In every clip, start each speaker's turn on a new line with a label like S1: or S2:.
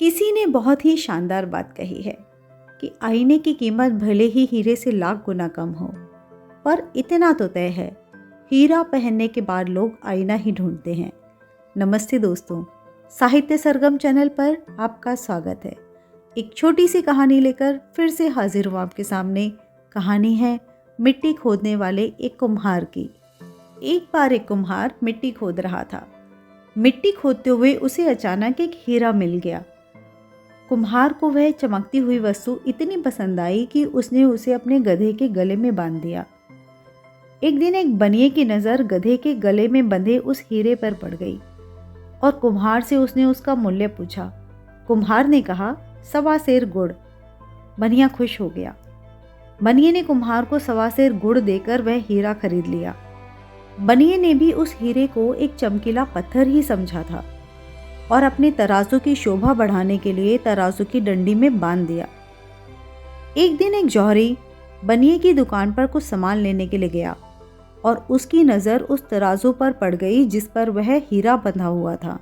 S1: किसी ने बहुत ही शानदार बात कही है कि आईने की कीमत भले ही हीरे से लाख गुना कम हो, पर इतना तो तय है, हीरा पहनने के बाद लोग आईना ही ढूंढते हैं। नमस्ते दोस्तों, साहित्य सरगम चैनल पर आपका स्वागत है। एक छोटी सी कहानी लेकर फिर से हाजिर हूँ आपके सामने। कहानी है मिट्टी खोदने वाले एक कुम्हार की। एक बार एक कुम्हार मिट्टी खोद रहा था। मिट्टी खोदते हुए उसे अचानक एक हीरा मिल गया। कुम्हार को वह चमकती हुई वस्तु इतनी पसंद आई कि उसने उसे अपने गधे के गले में बांध दिया। एक दिन एक बनिए की नज़र गधे के गले में बंधे उस हीरे पर पड़ गई और कुम्हार से उसने उसका मूल्य पूछा। कुम्हार ने कहा, 1.25 सेर गुड़। बनिया खुश हो गया। बनिए ने कुम्हार को 1.25 सेर गुड़ देकर वह हीरा खरीद लिया। बनिए ने भी उस हीरे को एक चमकीला पत्थर ही समझा था और अपने तराजू की शोभा बढ़ाने के लिए तराजू की डंडी में बांध दिया। एक दिन एक जौहरी बनिए की दुकान पर कुछ सामान लेने के लिए गया और उसकी नज़र उस तराजू पर पड़ गई जिस पर वह हीरा बंधा हुआ था।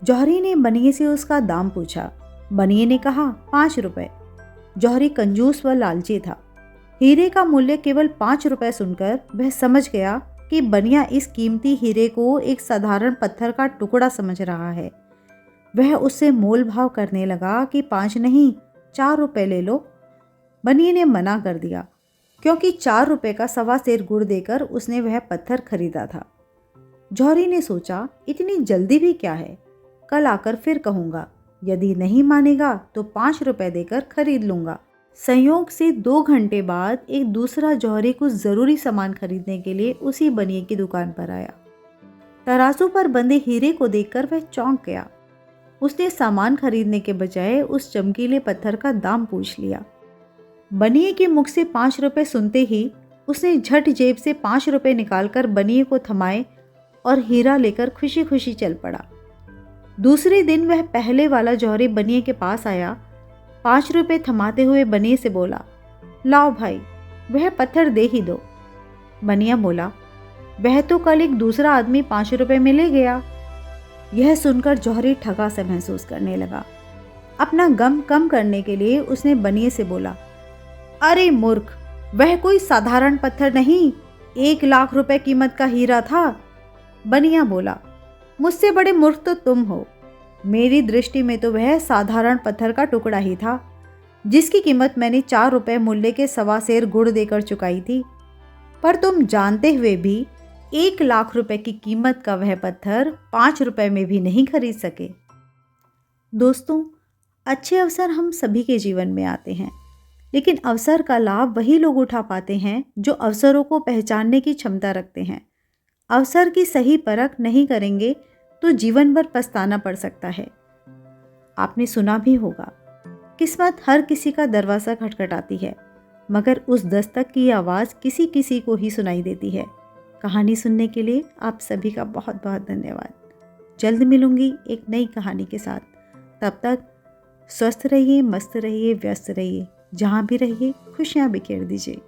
S1: जौहरी ने बनिए से उसका दाम पूछा। बनिए ने कहा, 5 रुपए। जौहरी कंजूस व लालची था। हीरे का मूल्य केवल 5 रुपए सुनकर वह समझ गया कि बनिया इस कीमती हीरे को एक साधारण पत्थर का टुकड़ा समझ रहा है। वह उससे मोल भाव करने लगा कि 5 नहीं, 4 रुपए ले लो। बनिए ने मना कर दिया क्योंकि 4 रुपए का 1.25 सेर गुड़ देकर उसने वह पत्थर खरीदा था। जौहरी ने सोचा, इतनी जल्दी भी क्या है, कल आकर फिर कहूँगा। यदि नहीं मानेगा तो 5 रुपए देकर खरीद लूँगा। संयोग से 2 घंटे बाद एक दूसरा जौहरी कुछ ज़रूरी सामान खरीदने के लिए उसी बनिए की दुकान पर आया। तराजू पर बंधे हीरे को देखकर वह चौंक गया। उसने सामान खरीदने के बजाय उस चमकीले पत्थर का दाम पूछ लिया। बनिए के मुख से 5 रुपए सुनते ही उसने झट जेब से 5 रुपए निकालकर बनिए को थमाए और हीरा लेकर खुशी खुशी चल पड़ा। दूसरे दिन वह पहले वाला जौहरी बनिए के पास आया। 5 रुपए थमाते हुए बनिए से बोला, लाओ भाई, वह पत्थर दे ही दो। बनिया बोला, वह तो कल एक दूसरा आदमी 5 रुपए में ले गया। यह सुनकर जौहरी ठगा सा महसूस करने लगा। अपना गम कम करने के लिए उसने बनिए से बोला, अरे मूर्ख, वह कोई साधारण पत्थर नहीं, 1 लाख रुपए कीमत का हीरा था। बनिया बोला, मुझसे बड़े मूर्ख तो तुम हो। मेरी दृष्टि में तो वह साधारण पत्थर का टुकड़ा ही था जिसकी कीमत मैंने 4 रुपए मूल्य के 1.25 सेर गुड़ देकर चुकाई थी। पर तुम जानते हुए भी 1 लाख रुपए की कीमत का वह पत्थर 5 रुपए में भी नहीं खरीद सके। दोस्तों, अच्छे अवसर हम सभी के जीवन में आते हैं, लेकिन अवसर का लाभ वही लोग उठा पाते हैं जो अवसरों को पहचानने की क्षमता रखते हैं। अवसर की सही परख नहीं करेंगे तो जीवन भर पछताना पड़ सकता है। आपने सुना भी होगा, किस्मत हर किसी का दरवाज़ा खटखटाती है, मगर उस दस्तक की आवाज़ किसी किसी को ही सुनाई देती है। कहानी सुनने के लिए आप सभी का बहुत बहुत धन्यवाद। जल्द मिलूंगी एक नई कहानी के साथ। तब तक स्वस्थ रहिए, मस्त रहिए, व्यस्त रहिए, जहाँ भी रहिए खुशियाँ बिखेर दीजिए।